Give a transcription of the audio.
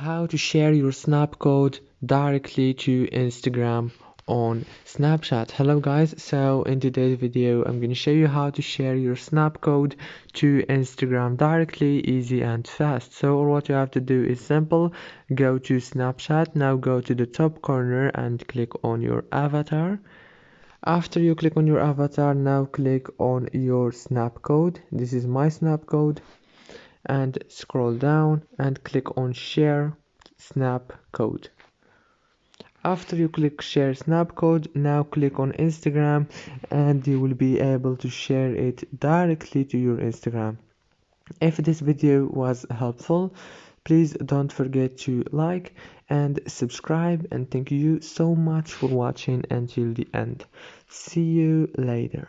how to share your Snapcode directly to Instagram on Snapchat. Hello guys, so in today's video I'm going to show you how to share your Snapcode to Instagram directly, easy and fast. So all what you have to do is simple. Go to Snapchat, now go to the top corner and click on your avatar. After you click on your avatar, now click on your Snapcode. This is my Snapcode, and scroll down and click on share snap code. After you click share snap code, now click on Instagram and you will be able to share it directly to your Instagram. If this video was helpful, please don't forget to like and subscribe, and thank you so much for watching until the end. See you later.